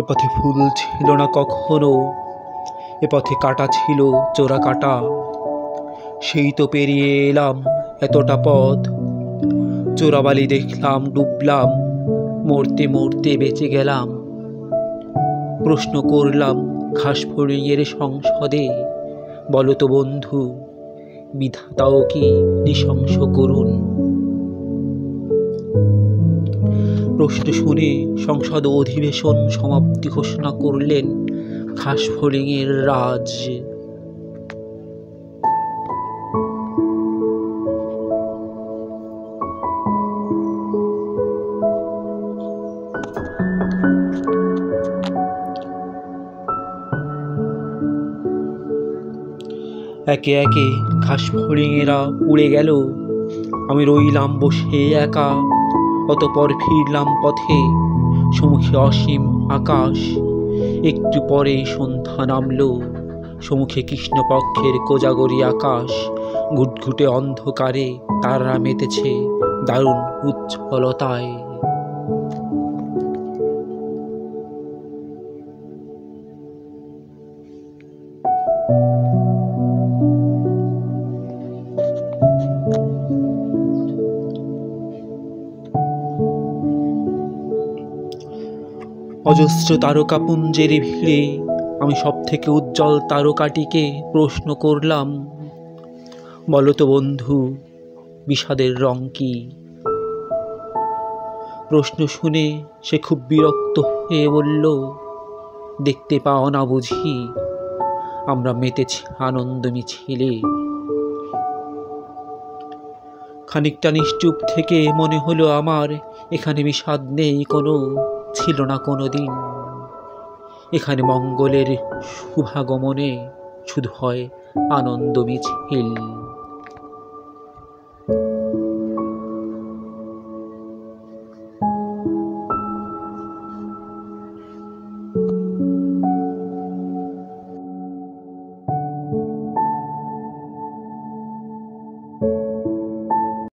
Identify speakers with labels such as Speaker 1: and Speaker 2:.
Speaker 1: এ পথে ফুল ছিল না কখনো, এ পথে কাটা ছিল চোরা কাটা। সেই তো পেরিয়ে এলাম এতটা পথ, চোরাবালি দেখলাম ডুবলাম, মরতে মরতে বেঁচে গেলাম। প্রশ্ন করলাম ঘাসফড়িংয়ের সংসদে, বলো তো বন্ধু, বিধাতাও কি নৃশংস করুন? প্রশ্ন শুনে সংসদ অধিবেশন সমাপ্তি ঘোষণা করলেন ঘাসফড়িংয়ের রাজ। একে একে ঘাসফড়িংয়েরা উড়ে গেল, আমি রইলাম বসে একা। অতঃপর ফিরলাম পথে, সম্মুখে অসীম আকাশ। একটু পরে সন্ধ্যা নামল, সম্মুখে কৃষ্ণপক্ষের কোজাগরী আকাশ। ঘুটঘুটে অন্ধকারে তারারা মেতেছে দারুণ উজ্জ্বলতায়। অজস্র তারকাপুঞ্জের ভিড়ে আমি সব থেকে উজ্জ্বল তারকাটিকে প্রশ্ন করলাম, বলো তো বন্ধু, বিষাদের রং কি? প্রশ্ন শুনে সে খুব বিরক্ত হয়ে বলল, দেখতে পাও না বুঝি আমরা মেতেছি আনন্দ মিছিলে? খানিকটা নিশ্চুপ থেকে মনে হলো আমার, এখানে বিষাদ নেই কোনো, ছিল না কোনো দিন। এখানে মঙ্গলের শুভাগমনে শুধু হয় আনন্দ মিছিল।